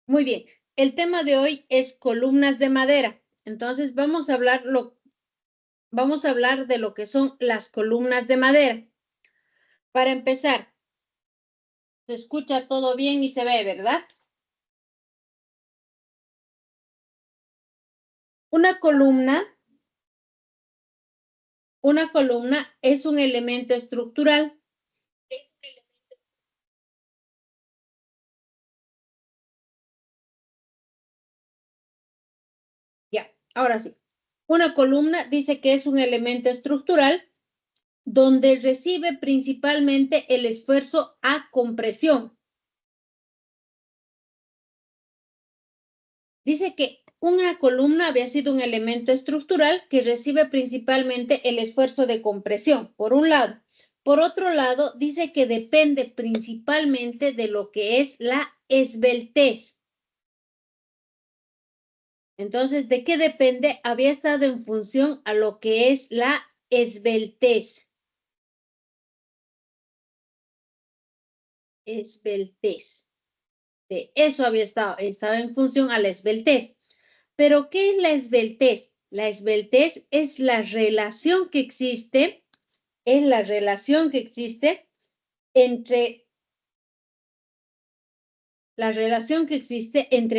Muy bien. El tema de hoy es columnas de madera. Entonces vamos a hablar de lo que son las columnas de madera. Para empezar, se escucha todo bien y se ve, ¿verdad? Una columna es un elemento estructural. Ya, ahora sí. Una columna dice que es un elemento estructural donde recibe principalmente el esfuerzo a compresión. Dice que una columna había sido un elemento estructural que recibe principalmente el esfuerzo de compresión, por un lado. Por otro lado, dice que depende principalmente de lo que es la esbeltez. Entonces, ¿de qué depende? Había estado en función a lo que es la esbeltez. Esbeltez. De eso había estaba en función a la esbeltez. Pero, ¿qué es la esbeltez? La esbeltez es la relación que existe entre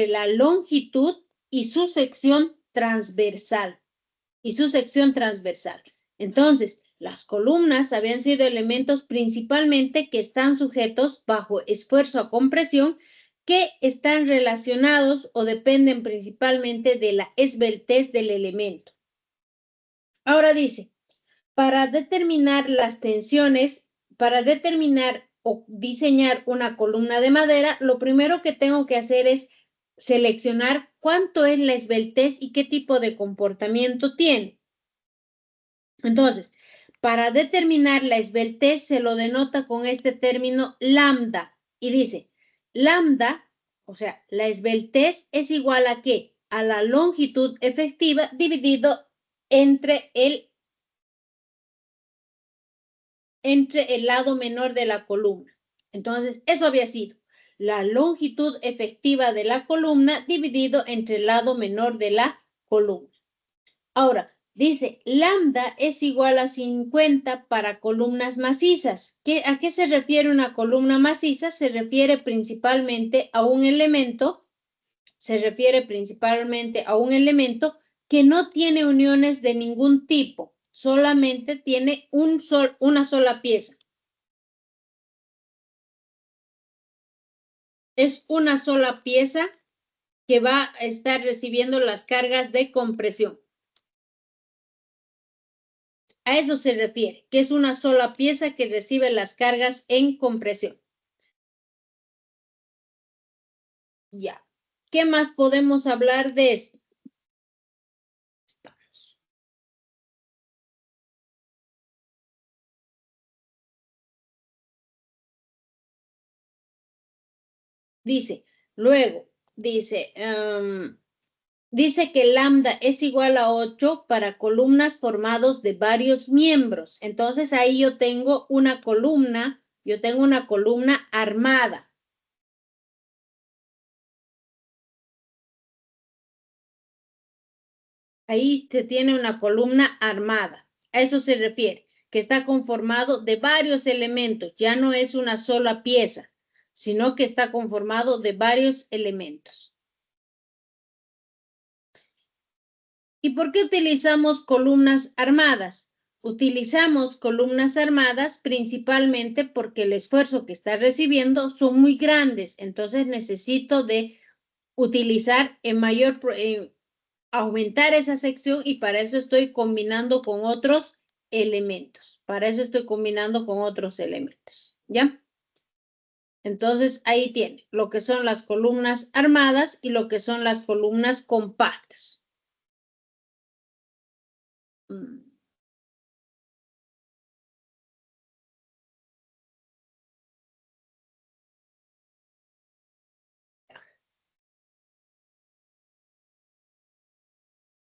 la longitud y su sección transversal. Entonces, las columnas habían sido elementos principalmente que están sujetos bajo esfuerzo a compresión, que están relacionados o dependen principalmente de la esbeltez del elemento. Ahora dice, para determinar las tensiones, para determinar o diseñar una columna de madera, lo primero que tengo que hacer es seleccionar cuánto es la esbeltez y qué tipo de comportamiento tiene. Entonces, para determinar la esbeltez se lo denota con este término lambda y dice, lambda, o sea, la esbeltez es igual a ¿qué? A la longitud efectiva dividido entre el lado menor de la columna. Entonces, eso había sido la longitud efectiva de la columna dividido entre el lado menor de la columna. Ahora, dice, lambda es igual a 50 para columnas macizas. ¿A qué se refiere una columna maciza? Se refiere principalmente a un elemento que no tiene uniones de ningún tipo, solamente tiene una sola pieza. Es una sola pieza que va a estar recibiendo las cargas de compresión. A eso se refiere, que es una sola pieza que recibe las cargas en compresión. Ya. ¿Qué más podemos hablar de esto? Dice, luego, dice que lambda es igual a 8 para columnas formados de varios miembros. Entonces ahí yo tengo una columna armada. Ahí se tiene una columna armada. A eso se refiere, que está conformado de varios elementos. Ya no es una sola pieza, sino que está conformado de varios elementos. ¿Y por qué utilizamos columnas armadas? Utilizamos columnas armadas principalmente porque el esfuerzo que está recibiendo son muy grandes. Entonces necesito de utilizar aumentar esa sección y para eso estoy combinando con otros elementos. ¿Ya? Entonces ahí tiene lo que son las columnas armadas y lo que son las columnas compactas.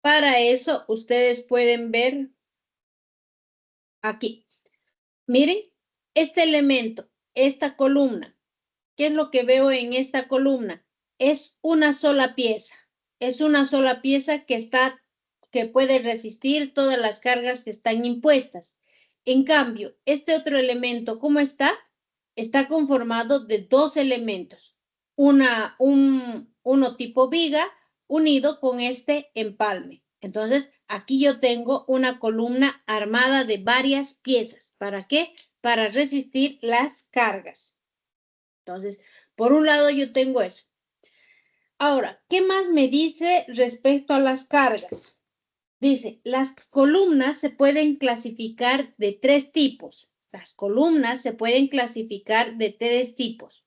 Para eso ustedes pueden ver aquí. Miren, este elemento, esta columna. ¿Qué es lo que veo en esta columna? es una sola pieza. Es una sola pieza que puede resistir todas las cargas que están impuestas. En cambio, este otro elemento, ¿cómo está? Está conformado de dos elementos. Uno tipo viga unido con este empalme. Entonces, aquí yo tengo una columna armada de varias piezas. ¿Para qué? Para resistir las cargas. Entonces, por un lado yo tengo eso. Ahora, ¿qué más me dice respecto a las cargas? Dice, las columnas se pueden clasificar de tres tipos. Las columnas se pueden clasificar de tres tipos.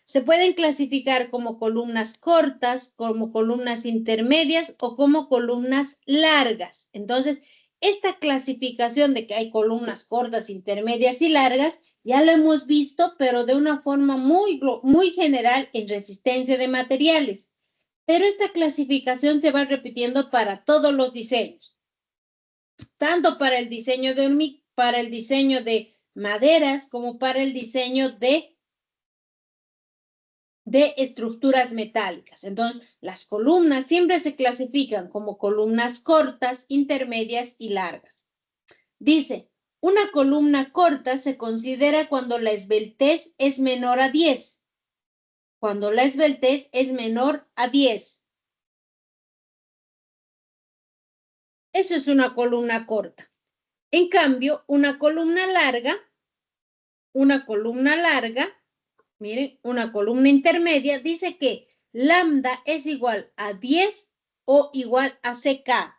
Se pueden clasificar como columnas cortas, como columnas intermedias o como columnas largas. Entonces, esta clasificación de que hay columnas cortas, intermedias y largas, ya lo hemos visto, pero de una forma muy general en resistencia de materiales. Pero esta clasificación se va repitiendo para todos los diseños, tanto para el diseño de maderas como para el diseño de estructuras metálicas. Entonces, las columnas siempre se clasifican como columnas cortas, intermedias y largas. Dice, una columna corta se considera cuando la esbeltez es menor a 10. Cuando la esbeltez es menor a 10. Eso es una columna corta. En cambio, una columna larga, miren, una columna intermedia dice que lambda es igual a 10 o igual a CK.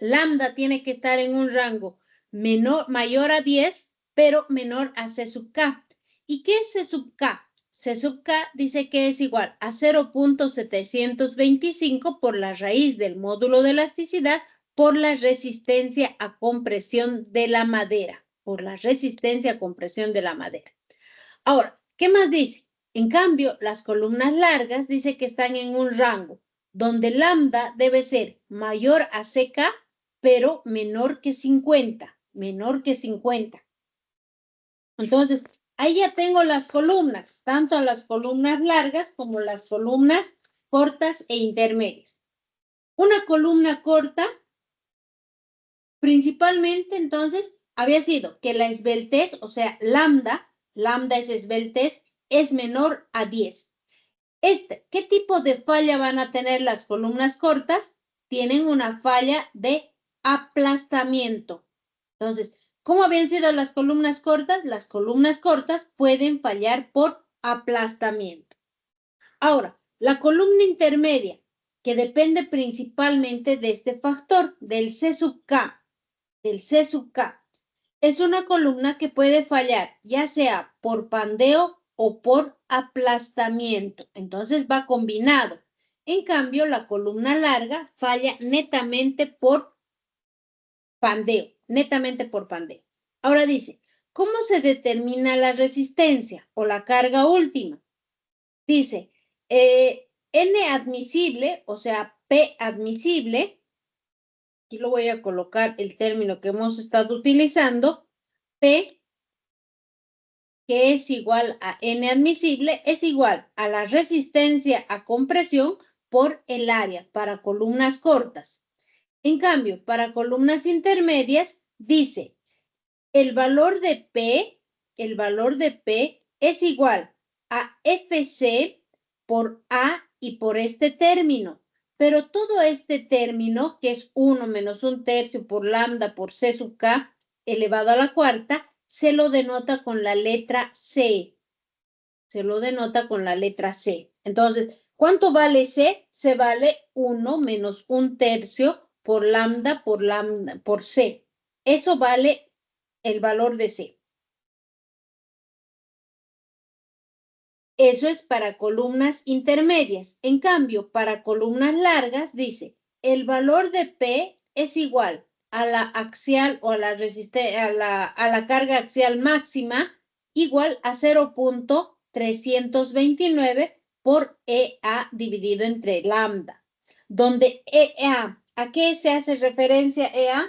Lambda tiene que estar en un rango mayor a 10, pero menor a C sub K. ¿Y qué es C sub K? C sub K dice que es igual a 0.725 por la raíz del módulo de elasticidad por la resistencia a compresión de la madera. Por la resistencia a compresión de la madera. Ahora, ¿qué más dice? En cambio, las columnas largas dice que están en un rango donde lambda debe ser mayor a CK, pero menor que 50. Entonces, ahí ya tengo las columnas, tanto las columnas largas como las columnas cortas e intermedias. Una columna corta, principalmente, entonces, había sido que la esbeltez, o sea, lambda es esbeltez, es menor a 10. ¿Qué tipo de falla van a tener las columnas cortas? Tienen una falla de aplastamiento. Entonces, ¿cómo habían sido las columnas cortas? Las columnas cortas pueden fallar por aplastamiento. Ahora, la columna intermedia, que depende principalmente de este factor, del C sub K, es una columna que puede fallar, ya sea por pandeo o por aplastamiento. Entonces va combinado. En cambio, la columna larga falla netamente por pandeo. Ahora dice, ¿cómo se determina la resistencia o la carga última? Dice, N admisible, o sea, P admisible, aquí lo voy a colocar el término que hemos estado utilizando, P, que es igual a N admisible, es igual a la resistencia a compresión por el área para columnas cortas. En cambio, para columnas intermedias, dice, el valor de P es igual a FC por A y por este término. Pero todo este término, que es 1 menos 1/3 por lambda por C sub K elevado a la cuarta, se lo denota con la letra C. Entonces, ¿cuánto vale C? Se vale 1 menos 1/3 por lambda por C. Eso vale el valor de C. Eso es para columnas intermedias. En cambio, para columnas largas, dice, el valor de P es igual a la axial o a la carga axial máxima igual a 0.329 por EA dividido entre lambda, donde EA, ¿a qué se hace referencia EA?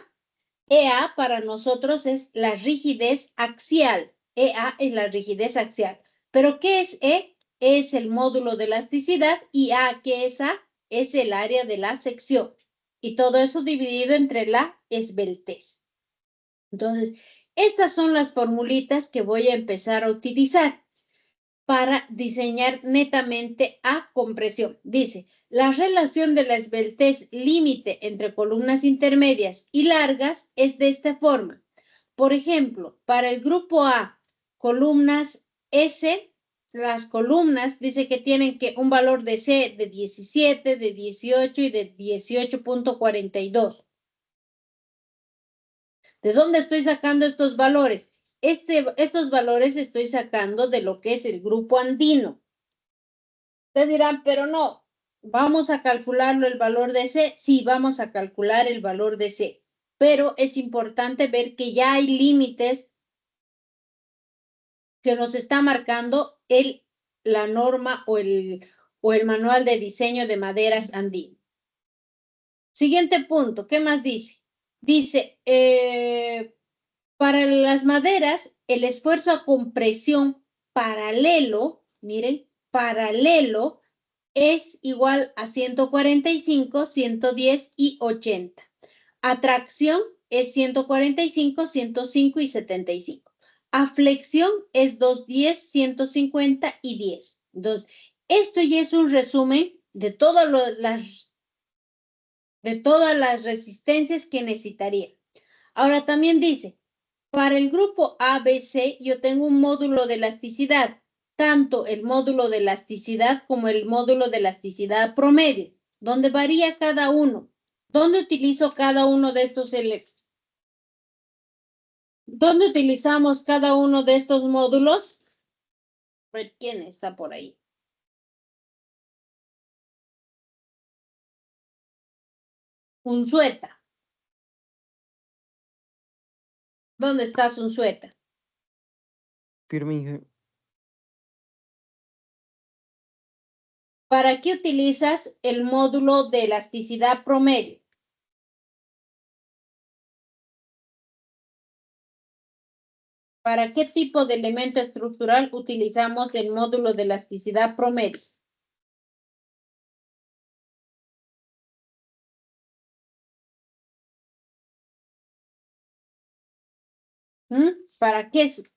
EA para nosotros es la rigidez axial. EA es la rigidez axial. Pero ¿qué es E? Es el módulo de elasticidad y A, ¿qué es A? Es el área de la sección. Y todo eso dividido entre la esbeltez. Entonces, estas son las formulitas que voy a empezar a utilizar para diseñar netamente a compresión. Dice, la relación de la esbeltez límite entre columnas intermedias y largas es de esta forma. Por ejemplo, para el grupo A, columnas S, las columnas dice que tienen que un valor de C de 17, de 18 y de 18.42. ¿De dónde estoy sacando estos valores? Estos valores estoy sacando de lo que es el grupo andino. Ustedes dirán, pero no, ¿vamos a calcularlo el valor de C? Sí, vamos a calcular el valor de C, pero es importante ver que ya hay límites que nos está marcando la norma o el manual de diseño de maderas andino. Siguiente punto, ¿qué más dice? Dice, para las maderas, el esfuerzo a compresión paralelo, miren, paralelo, es igual a 145, 110 y 80. Atracción es 145, 105 y 75. A flexión es 210, 150 y 10. Entonces, esto ya es un resumen de todas las resistencias que necesitaría. Ahora también dice, para el grupo ABC yo tengo un módulo de elasticidad, tanto el módulo de elasticidad como el módulo de elasticidad promedio, donde varía cada uno. ¿Dónde utilizo cada uno de estos ¿Dónde utilizamos cada uno de estos módulos? A ver, ¿quién está por ahí? Unzueta. ¿Dónde está Unzueta? Firme. ¿Para qué utilizas el módulo de elasticidad promedio? ¿Para qué tipo de elemento estructural utilizamos el módulo de elasticidad promedio?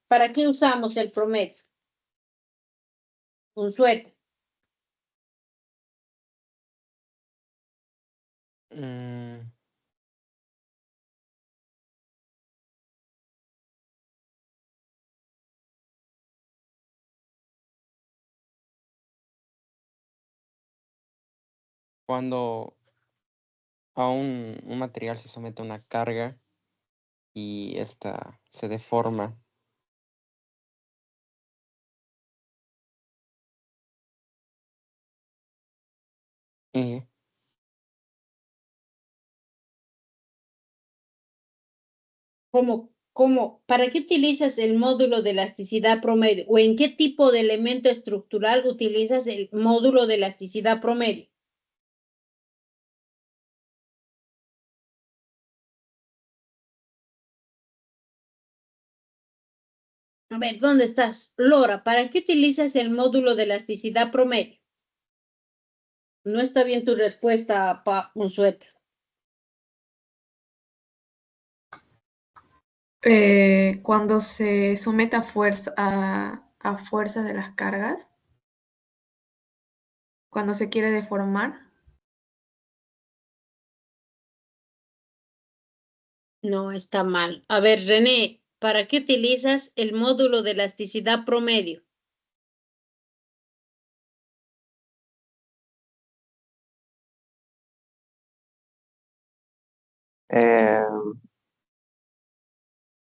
¿Para qué usamos el promedio? Unzueta. Cuando a un material se somete a una carga y esta se deforma. Y ¿Para qué utilizas el módulo de elasticidad promedio? ¿O en qué tipo de elemento estructural utilizas el módulo de elasticidad promedio? A ver, ¿dónde estás? Lora, ¿para qué utilizas el módulo de elasticidad promedio? No está bien tu respuesta, Unzueta. Cuando se somete a fuerza de las cargas, cuando se quiere deformar. No, está mal. A ver, René, ¿para qué utilizas el módulo de elasticidad promedio?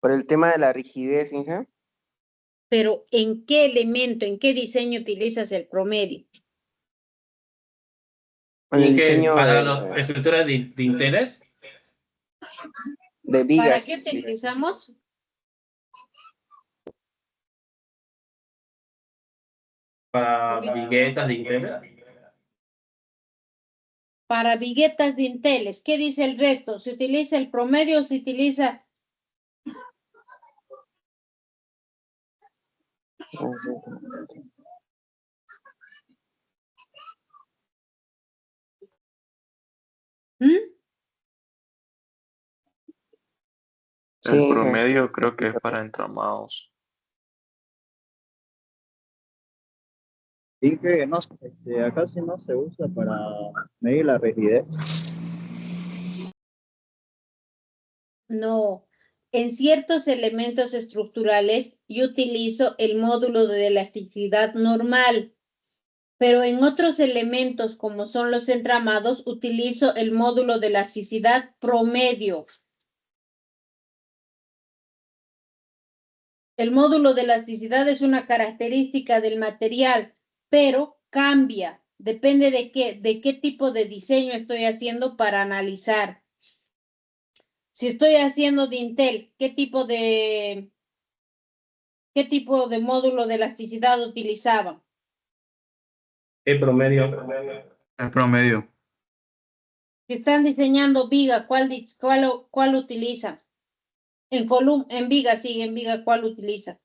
por el tema de la rigidez, Inge. Pero ¿en qué elemento, en qué diseño utilizas el promedio? En el diseño para las estructuras de dinteles. de vigas. ¿Para qué utilizamos? Para viguetas, dinteles. Para viguetas dinteles. ¿Qué dice el resto? ¿Se utiliza el promedio o se utiliza? ¿Mm? Sí, El promedio creo que es para entramados. Y que no, acá sí no se usa para medir la rigidez. No. En ciertos elementos estructurales yo utilizo el módulo de elasticidad normal, pero en otros elementos como son los entramados utilizo el módulo de elasticidad promedio. El módulo de elasticidad es una característica del material, pero cambia. Depende de qué tipo de diseño estoy haciendo para analizar. Si estoy haciendo dintel, ¿qué tipo de módulo de elasticidad utilizaban? El promedio. El promedio. Si están diseñando viga, ¿cuál utilizan? En viga, sí, en viga, ¿cuál utiliza?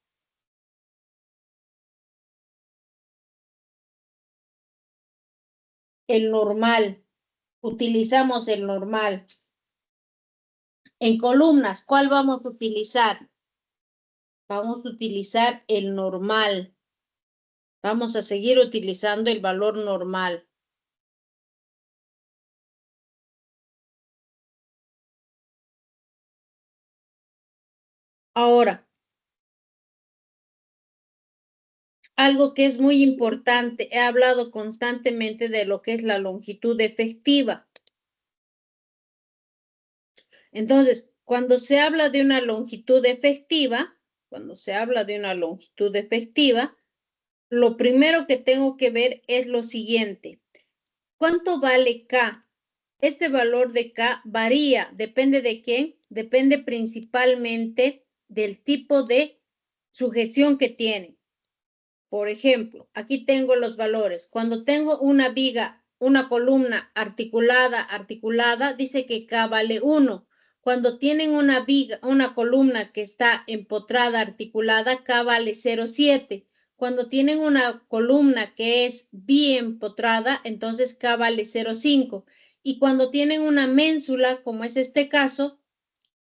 El normal. Utilizamos el normal. En columnas, ¿cuál vamos a utilizar? Vamos a utilizar el normal. Vamos a seguir utilizando el valor normal. Ahora, algo que es muy importante, he hablado constantemente de lo que es la longitud efectiva. Entonces, cuando se habla de una longitud efectiva, lo primero que tengo que ver es lo siguiente. ¿Cuánto vale K? Este valor de K varía, depende de quién, depende principalmente del tipo de sujeción que tiene. Por ejemplo, aquí tengo los valores. Cuando tengo una viga, una columna articulada, dice que K vale 1. Cuando tienen una viga, una columna que está empotrada, articulada, K vale 0,7. Cuando tienen una columna que es biempotrada, entonces K vale 0,5. Y cuando tienen una ménsula, como es este caso,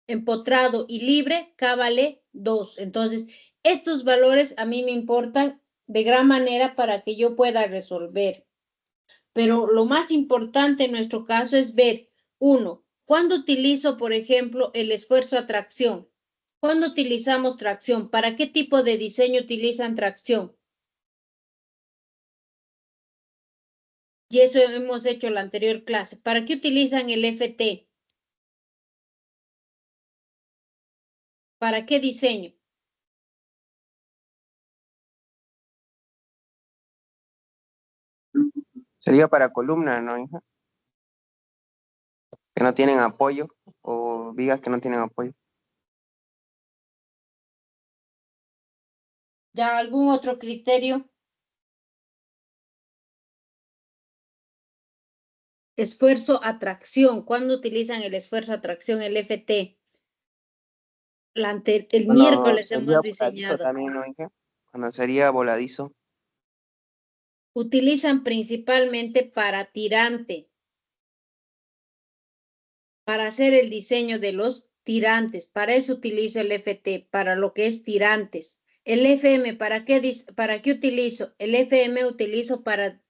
empotrado y libre, K vale 2. Entonces, estos valores a mí me importan de gran manera para que yo pueda resolver. Pero lo más importante en nuestro caso es ver, uno, ¿cuándo utilizo, por ejemplo, el esfuerzo a tracción? ¿Cuándo utilizamos tracción? ¿Para qué tipo de diseño utilizan tracción? Y eso hemos hecho en la anterior clase. ¿Para qué utilizan el FT? ¿Para qué diseño? sería para columnas, ¿no, hija? Que no tienen apoyo o vigas que no tienen apoyo. ¿Ya algún otro criterio? Esfuerzo a tracción. ¿Cuándo utilizan el esfuerzo a tracción, el FT? El Cuando miércoles sería hemos voladizo diseñado. también, ¿no, hija? Cuando sería voladizo. Utilizan principalmente para tirante, para hacer el diseño de los tirantes. Para eso utilizo el FT, para lo que es tirantes. El FM, ¿para qué utilizo? El FM utilizo para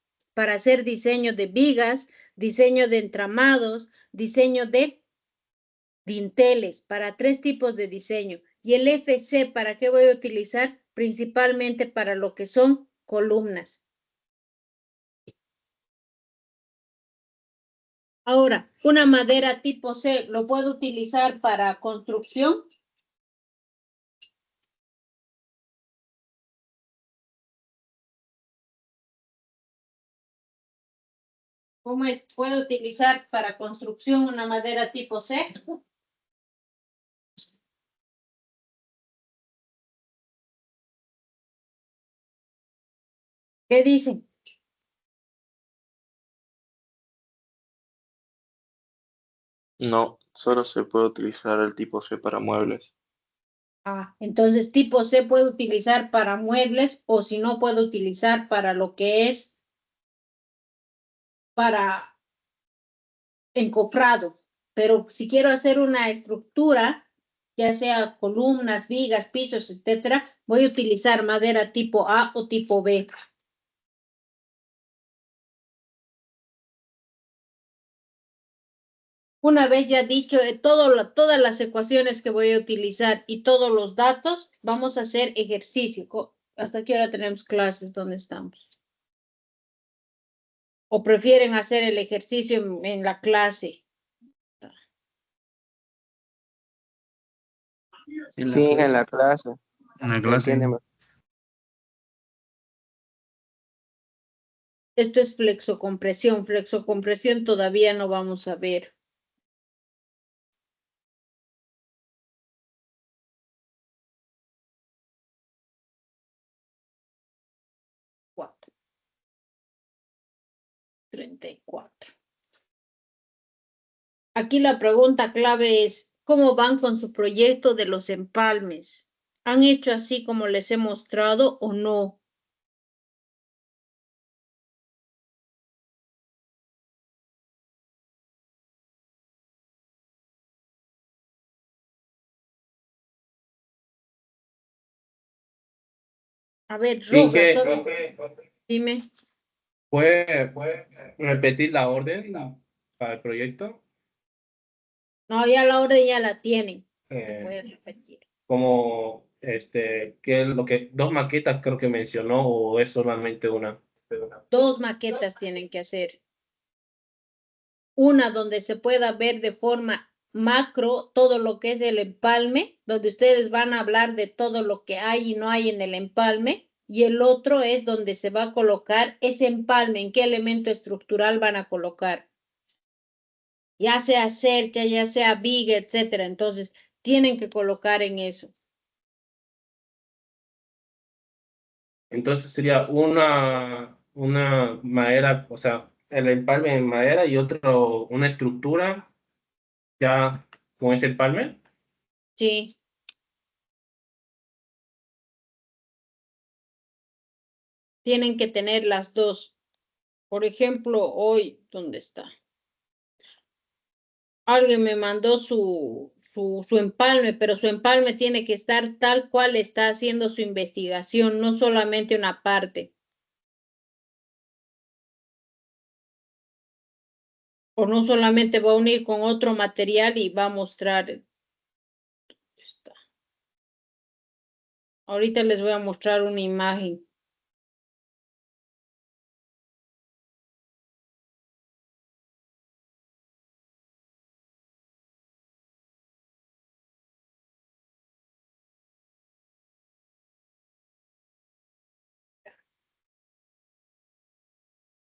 hacer diseño de vigas, diseño de entramados, diseño de dinteles, para 3 tipos de diseño. Y el FC, ¿para qué voy a utilizar? Principalmente para lo que son columnas. Ahora, una madera tipo C, ¿lo puedo utilizar para construcción? ¿Cómo es? ¿Puedo utilizar para construcción una madera tipo C? ¿Qué dicen? No, solo se puede utilizar el tipo C para muebles. Entonces tipo C puede utilizar para muebles o si no puedo utilizar para lo que es para encofrado. Pero si quiero hacer una estructura, ya sea columnas, vigas, pisos, etcétera, voy a utilizar madera tipo A o tipo B. Una vez ya dicho todas las ecuaciones que voy a utilizar y todos los datos, vamos a hacer ejercicio. ¿Hasta qué hora tenemos clases? ¿Dónde estamos? ¿O prefieren hacer el ejercicio en la clase? Sí, en la clase. En la Se clase. entiende más. Esto es flexocompresión. Flexocompresión todavía no vamos a ver. Cuatro. 34. Aquí la pregunta clave es, ¿cómo van con su proyecto de los empalmes? ¿Han hecho así como les he mostrado o no? A ver, ¿Y Rojas, todos, dime. ¿Puede repetir la orden para el proyecto? No, ya la orden ya la tienen. Eh, Puedes repetir. Como, ¿qué es lo que, dos maquetas creo que mencionó o es solamente una? Dos maquetas tienen que hacer. Una donde se pueda ver de forma macro todo lo que es el empalme, donde ustedes van a hablar de todo lo que hay y no hay en el empalme, y el otro es donde se va a colocar ese empalme, en qué elemento estructural van a colocar, ya sea cerca, ya sea viga, etcétera. Entonces, tienen que colocar en eso. Entonces sería una madera, o sea, el empalme en madera y otro, una estructura ya con ese empalme. Sí. Tienen que tener las dos. Por ejemplo, hoy, ¿dónde está? Alguien me mandó su empalme, pero su empalme tiene que estar tal cual está haciendo su investigación, no solamente una parte. O no solamente va a unir con otro material y va a mostrar. Está. Ahorita les voy a mostrar una imagen.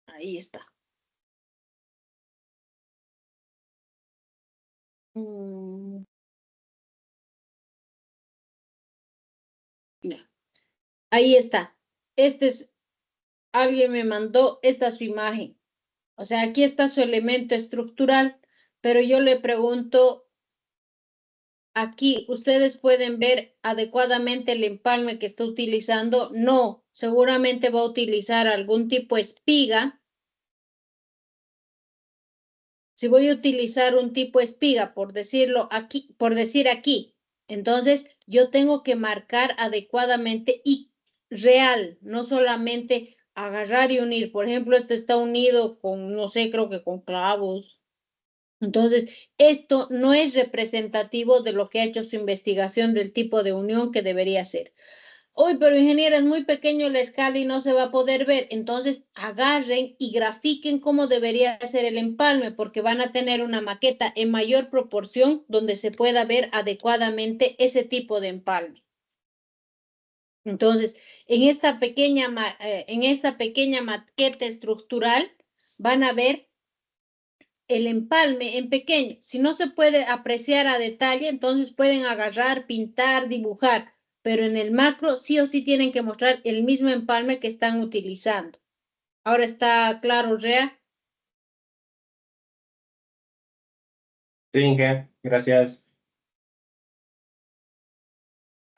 Ahí está. Mira. Ahí está. Alguien me mandó, esta es su imagen. O sea, aquí está su elemento estructural, pero yo le pregunto, aquí, ¿ustedes pueden ver adecuadamente el empalme que está utilizando? No, seguramente va a utilizar algún tipo de espiga. Si voy a utilizar un tipo de espiga, por decirlo aquí, por decir aquí, entonces yo tengo que marcar adecuadamente y real, no solamente agarrar y unir. Por ejemplo, este está unido con, no sé, creo que con clavos. Entonces, esto no es representativo de lo que ha hecho su investigación del tipo de unión que debería ser. Hoy, pero ingeniera, es muy pequeño la escala y no se va a poder ver. Entonces, agarren y grafiquen cómo debería ser el empalme, porque van a tener una maqueta en mayor proporción donde se pueda ver adecuadamente ese tipo de empalme. Entonces, en esta pequeña maqueta estructural van a ver el empalme en pequeño. Si no se puede apreciar a detalle, entonces pueden agarrar, pintar, dibujar, pero en el macro sí o sí tienen que mostrar el mismo empalme que están utilizando. Ahora está claro, Rea. Sí, Inge, gracias.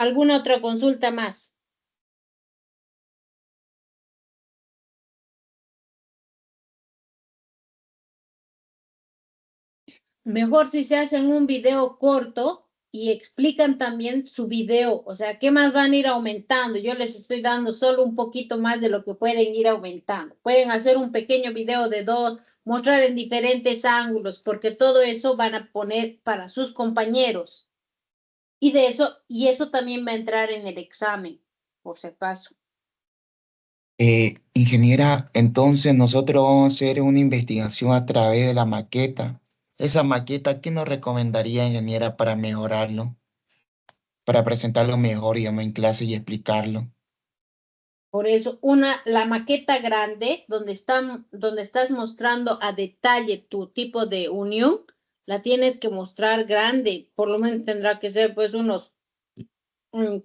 ¿Alguna otra consulta más? Mejor si se hacen un video corto y explican también su video, o sea, ¿qué más van a ir aumentando? Yo les estoy dando solo un poquito más de lo que pueden ir aumentando. Pueden hacer un pequeño video de 2, mostrar en diferentes ángulos, porque todo eso van a poner para sus compañeros. Y eso también va a entrar en el examen, por si acaso. Ingeniera, entonces nosotros vamos a hacer una investigación a través de la maqueta. Esa maqueta, ¿qué nos recomendaría, ingeniera, para mejorarlo? Para presentarlo mejor, digamos, en clase y explicarlo. Por eso, la maqueta grande, donde estás mostrando a detalle tu tipo de unión, la tienes que mostrar grande, por lo menos tendrá que ser pues unos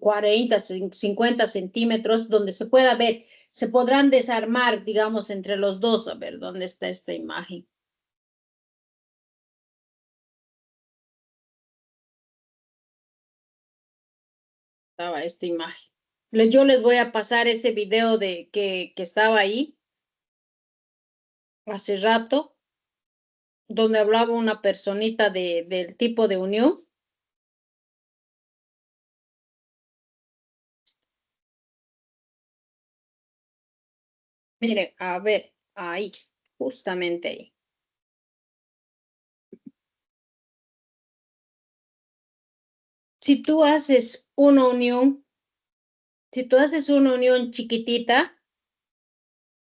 40, 50 centímetros, donde se pueda ver, se podrán desarmar, digamos, entre los dos. A ver, ¿dónde está esta imagen? Estaba esta imagen. Yo les voy a pasar ese video de que estaba ahí hace rato, donde hablaba una personita del tipo de unión. Mire, a ver, ahí, justamente ahí. Si tú haces una unión, si tú haces una unión chiquitita,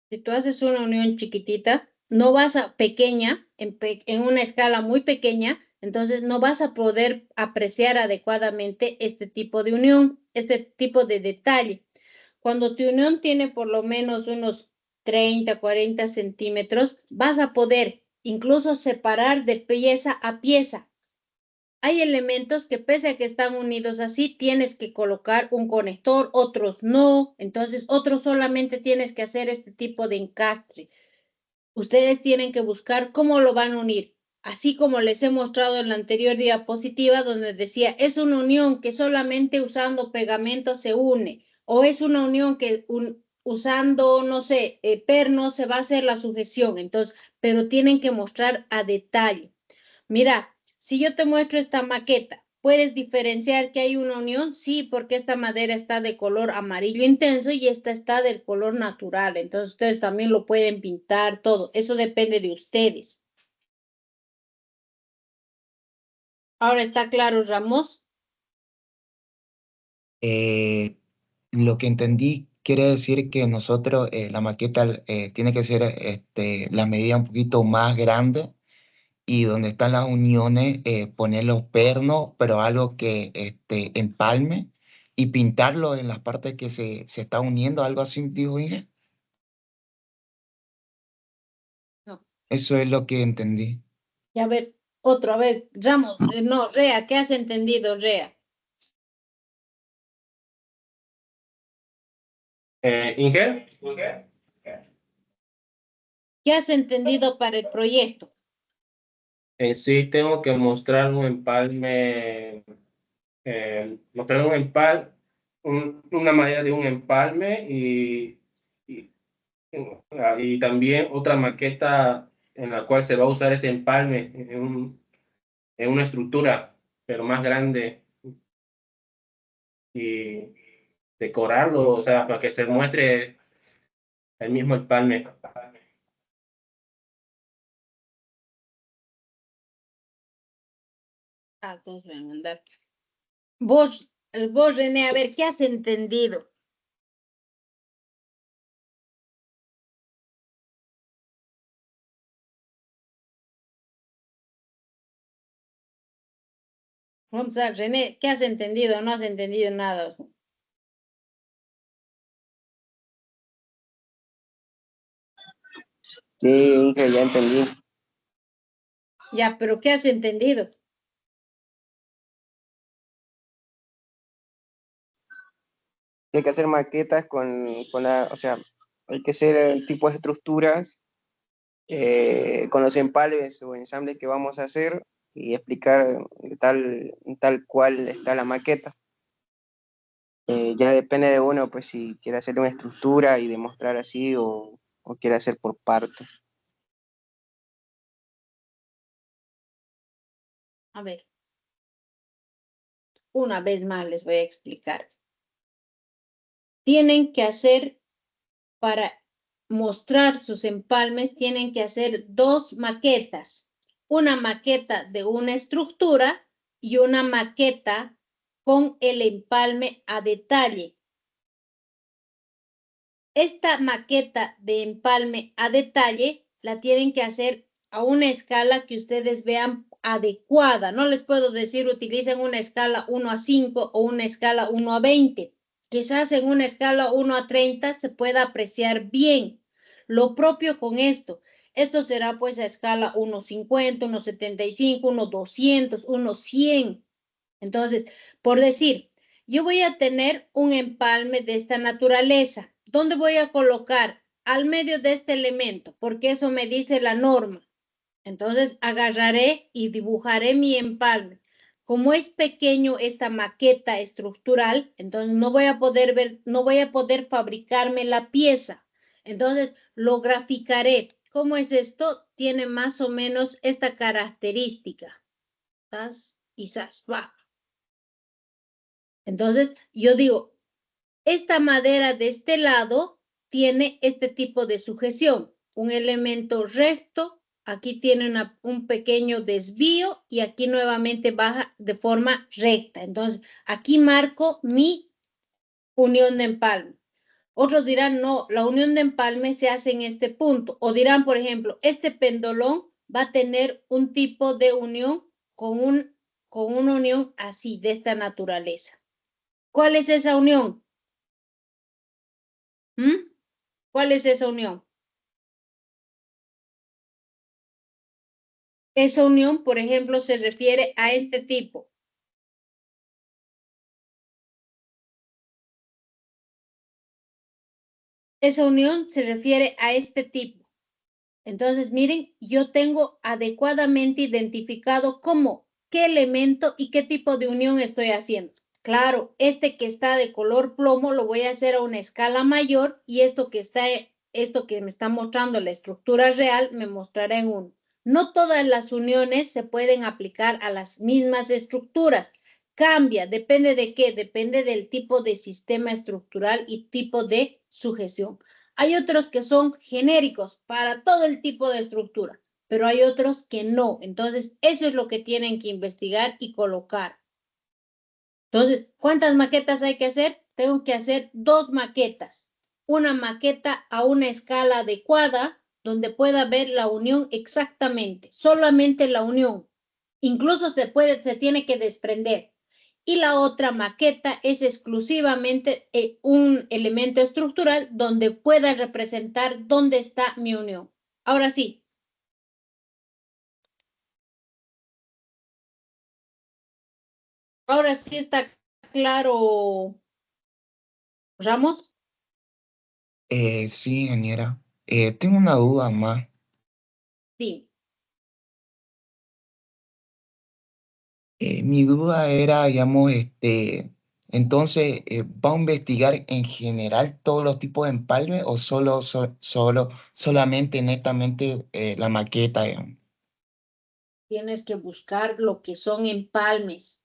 si tú haces una unión chiquitita, no vas a pequeña, en una escala muy pequeña, entonces no vas a poder apreciar adecuadamente este tipo de unión, este tipo de detalle. Cuando tu unión tiene por lo menos unos 30, 40 centímetros, vas a poder incluso separar de pieza a pieza. Hay elementos que pese a que están unidos así, tienes que colocar un conector, otros no, entonces otros solamente tienes que hacer este tipo de encastre. Ustedes tienen que buscar cómo lo van a unir, así como les he mostrado en la anterior diapositiva donde decía, es una unión que solamente usando pegamento se une, o es una unión que usando, no sé, perno se va a hacer la sujeción, entonces, pero tienen que mostrar a detalle. Mira, si yo te muestro esta maqueta, ¿puedes diferenciar que hay una unión? Sí, porque esta madera está de color amarillo intenso y esta está del color natural. Entonces ustedes también lo pueden pintar todo. Eso depende de ustedes. Ahora está claro, Ramos. Lo que entendí quiere decir que nosotros, la maqueta tiene que ser la medida un poquito más grande y donde están las uniones, poner los pernos, pero algo que empalme y pintarlo en las partes que se está uniendo, algo así, dijo Inge. No. Eso es lo que entendí. Y a ver, otro, a ver, Ramos, no, Rea, ¿qué has entendido, Rea? Inge, ¿Qué has entendido para el proyecto? en sí tengo que mostrar un empalme, mostrar un empalme, una manera de un empalme y, y también otra maqueta en la cual se va a usar ese empalme en una estructura, pero más grande y decorarlo, o sea, para que se muestre el mismo empalme. Ah, entonces voy a mandar. Vos, René, a ver, ¿qué has entendido? Vamos a ver, René, ¿qué has entendido? No has entendido nada. Sí, Inge, ya entendí. Ya, pero ¿qué has entendido? Hay que hacer maquetas o sea, hay que hacer tipos de estructuras con los empalmes o ensambles que vamos a hacer y explicar tal cual está la maqueta. Ya depende de uno, pues si quiere hacer una estructura y demostrar así o quiere hacer por parte. A ver, una vez más les voy a explicar. Tienen que hacer, para mostrar sus empalmes, tienen que hacer dos maquetas. Una maqueta de una estructura y una maqueta con el empalme a detalle. Esta maqueta de empalme a detalle la tienen que hacer a una escala que ustedes vean adecuada. No les puedo decir utilicen una escala 1:5 o una escala 1:20. Quizás en una escala 1:30 se pueda apreciar bien. Lo propio con esto. Esto será pues a escala 1:50, 1:75, 1:200, 1:100. Entonces, por decir, yo voy a tener un empalme de esta naturaleza. ¿Dónde voy a colocar? Al medio de este elemento, porque eso me dice la norma. Entonces, agarraré y dibujaré mi empalme. Como es pequeño esta maqueta estructural, entonces no voy a poder ver, no voy a poder fabricarme la pieza. Entonces, lo graficaré. ¿Cómo es esto? Tiene más o menos esta característica. ¿Sas? Y sas, baja. Entonces, yo digo, esta madera de este lado tiene este tipo de sujeción, un elemento recto, aquí tiene un pequeño desvío y aquí nuevamente baja de forma recta. Entonces, aquí marco mi unión de empalme. Otros dirán, no, la unión de empalme se hace en este punto. O dirán, por ejemplo, este pendolón va a tener un tipo de unión con una unión así, de esta naturaleza. ¿Cuál es esa unión? ¿Mm? ¿Cuál es esa unión? Esa unión, por ejemplo, se refiere a este tipo. Esa unión se refiere a este tipo. Entonces, miren, yo tengo adecuadamente identificado cómo, qué elemento y qué tipo de unión estoy haciendo. Claro, este que está de color plomo lo voy a hacer a una escala mayor y esto que me está mostrando la estructura real me mostrará en 1. No todas las uniones se pueden aplicar a las mismas estructuras. Cambia, depende de qué, depende del tipo de sistema estructural y tipo de sujeción. Hay otros que son genéricos para todo el tipo de estructura, pero hay otros que no. Entonces, eso es lo que tienen que investigar y colocar. Entonces, ¿cuántas maquetas hay que hacer? Tengo que hacer 2 maquetas. Una maqueta a una escala adecuada, donde pueda ver la unión exactamente, solamente la unión. Incluso se tiene que desprender. Y la otra maqueta es exclusivamente un elemento estructural donde pueda representar dónde está mi unión. Ahora sí. Ahora sí está claro, Ramos. Sí, ingeniera. Tengo una duda más. Sí. Mi duda era, digamos, entonces, ¿va a investigar en general todos los tipos de empalme o solamente netamente la maqueta, digamos? Tienes que buscar lo que son empalmes.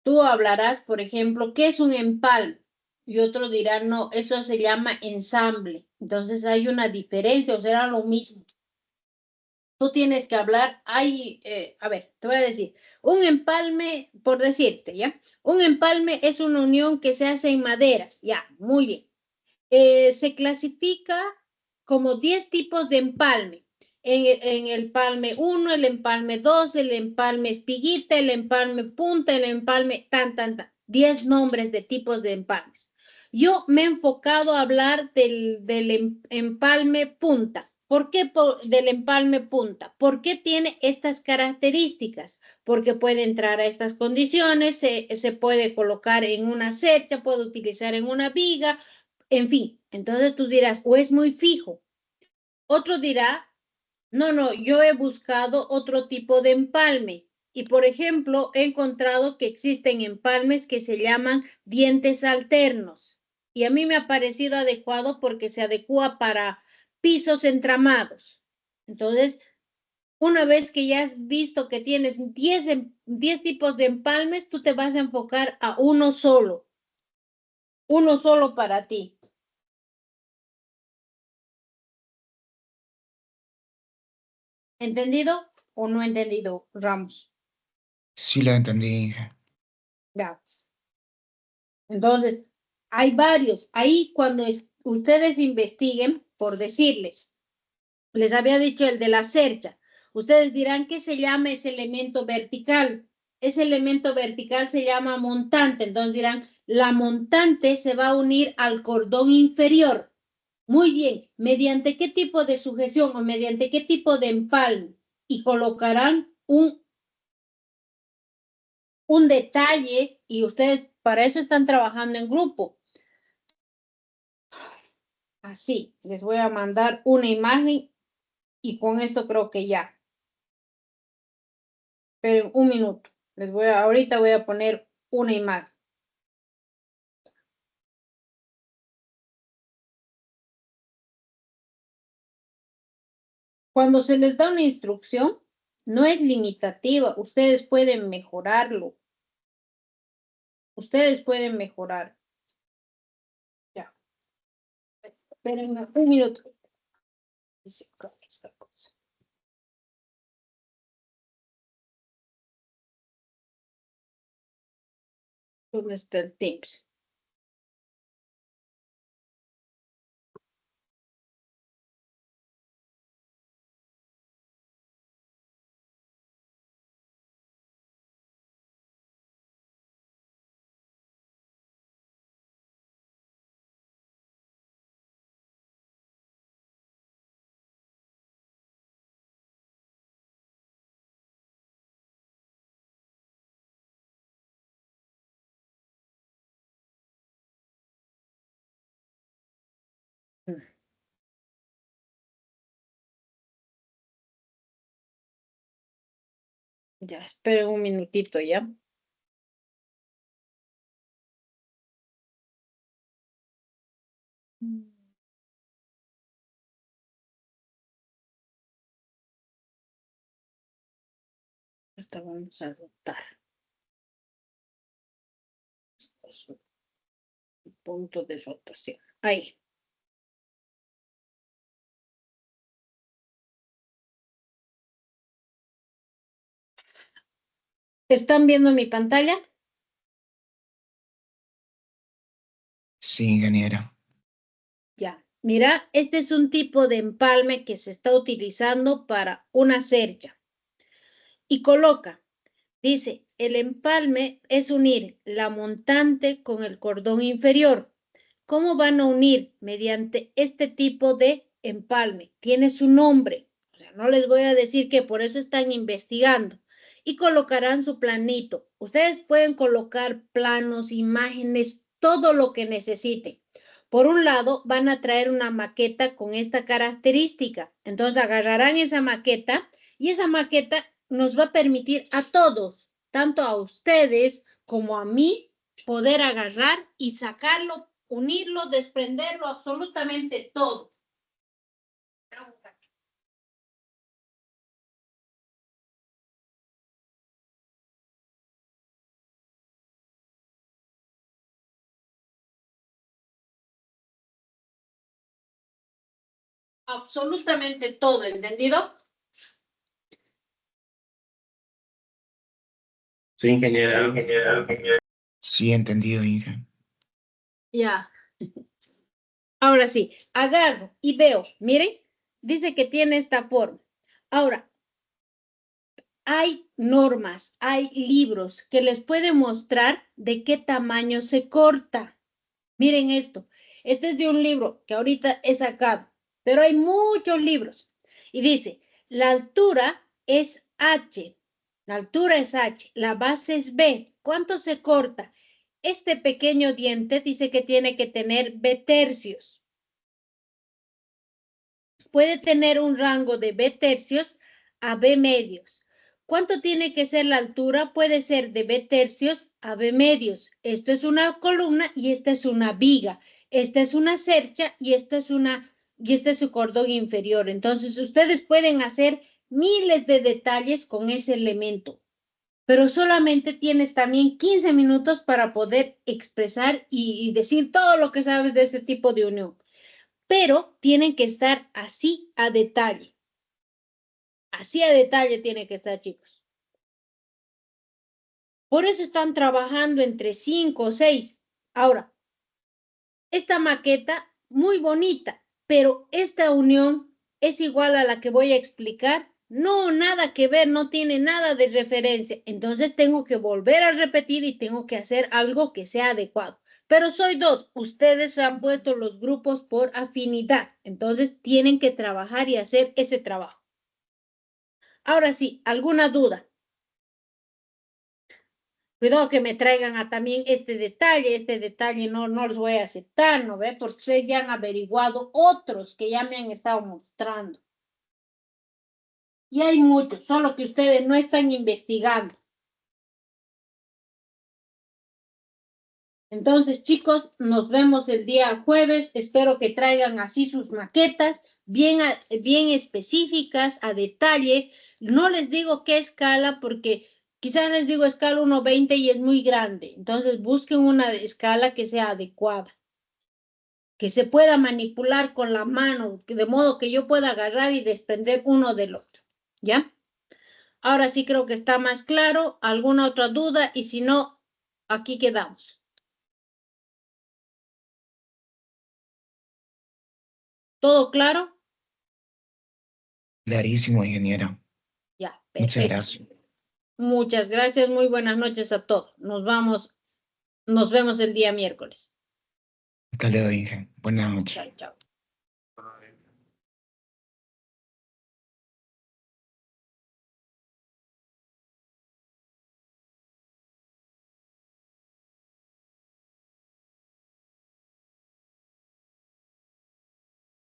Tú hablarás, por ejemplo, ¿qué es un empalme? Y otro dirá, no, eso se llama ensamble. Entonces hay una diferencia, o será lo mismo. Tú tienes que hablar, a ver, te voy a decir, un empalme, por decirte, ¿ya? Un empalme es una unión que se hace en maderas, ya, muy bien. Se clasifica como 10 tipos de empalme. En el empalme 1, el empalme 2, el empalme espiguita, el empalme punta, el empalme tan. 10 nombres de tipos de empalmes. Yo me he enfocado a hablar del empalme punta. ¿Por qué del empalme punta? ¿Por qué tiene estas características? Porque puede entrar a estas condiciones, se puede colocar en una cercha, puede utilizar en una viga, en fin. Entonces tú dirás, o es muy fijo. Otro dirá, no, yo he buscado otro tipo de empalme. Y, por ejemplo, he encontrado que existen empalmes que se llaman dientes alternos. Y a mí me ha parecido adecuado porque se adecua para pisos entramados. Entonces, una vez que ya has visto que tienes 10 tipos de empalmes, tú te vas a enfocar a uno solo para ti. ¿Entendido o no entendido, Ramos? Sí lo entendí, Inge. Ya. Entonces, hay varios. Ahí cuando ustedes investiguen, por decirles, les había dicho el de la cercha. Ustedes dirán, ¿qué se llama ese elemento vertical? Ese elemento vertical se llama montante. Entonces dirán, la montante se va a unir al cordón inferior. Muy bien, ¿mediante qué tipo de sujeción o mediante qué tipo de empalme? Y colocarán un detalle y ustedes para eso están trabajando en grupo. Así, les voy a mandar una imagen y con esto creo que ya. Esperen un minuto. Ahorita voy a poner una imagen. Cuando se les da una instrucción, no es limitativa. Ustedes pueden mejorarlo. Ustedes pueden mejorar. Ya. Esperen un minuto. Esta cosa. ¿Dónde está el Teams? Ya, esperen un minutito ya. Esta vamos a rotar. Punto de rotación. Ahí. ¿Están viendo mi pantalla? Sí, ingeniero. Ya. Mira, este es un tipo de empalme que se está utilizando para una cercha. Y coloca, dice, el empalme es unir la montante con el cordón inferior. ¿Cómo van a unir? Mediante este tipo de empalme. Tiene su nombre. O sea, no les voy a decir que por eso están investigando. Y colocarán su planito. Ustedes pueden colocar planos, imágenes, todo lo que necesiten. Por un lado, van a traer una maqueta con esta característica. Entonces, agarrarán esa maqueta y esa maqueta nos va a permitir a todos, tanto a ustedes como a mí, poder agarrar y sacarlo, unirlo, desprenderlo, absolutamente todo. Absolutamente todo, ¿entendido? Sí, ingeniera. Sí, entendido, Inge. Ya. Ahora sí, agarro y veo, miren, dice que tiene esta forma. Ahora, hay normas, hay libros que les pueden mostrar de qué tamaño se corta. Miren esto. Este es de un libro que ahorita he sacado, pero hay muchos libros. Y dice, la altura es H. La altura es H. La base es B. ¿Cuánto se corta? Este pequeño diente dice que tiene que tener B tercios. Puede tener un rango de B tercios a B medios. ¿Cuánto tiene que ser la altura? Puede ser de B tercios a B medios. Esto es una columna y esta es una viga. Esta es una cercha y esta es y este es su cordón inferior. Entonces, ustedes pueden hacer miles de detalles con ese elemento, pero solamente tienes también 15 minutos para poder expresar y decir todo lo que sabes de ese tipo de unión. Pero tienen que estar así a detalle. Así a detalle tiene que estar, chicos. Por eso están trabajando entre 5 o 6. Ahora, esta maqueta, muy bonita, pero esta unión es igual a la que voy a explicar. No, nada que ver, no tiene nada de referencia. Entonces tengo que volver a repetir y tengo que hacer algo que sea adecuado. Pero soy dos, ustedes han puesto los grupos por afinidad. Entonces tienen que trabajar y hacer ese trabajo. Ahora sí, ¿alguna duda? Cuidado que me traigan también este detalle no los voy a aceptar, ¿no ve? Porque ustedes ya han averiguado otros que ya me han estado mostrando. Y hay muchos, solo que ustedes no están investigando. Entonces, chicos, nos vemos el día jueves. Espero que traigan así sus maquetas, bien específicas, a detalle. No les digo qué escala, porque quizás les digo escala 1:20 y es muy grande. Entonces, busquen una escala que sea adecuada, que se pueda manipular con la mano, de modo que yo pueda agarrar y desprender uno del otro. ¿Ya? Ahora sí creo que está más claro. ¿Alguna otra duda? Y si no, aquí quedamos. ¿Todo claro? Clarísimo, ingeniera. Ya, Muchas perfecto. gracias. Muchas gracias. Muy buenas noches a todos. Nos vemos el día miércoles. Hasta luego, Inge. Buenas noches. Chao, chao.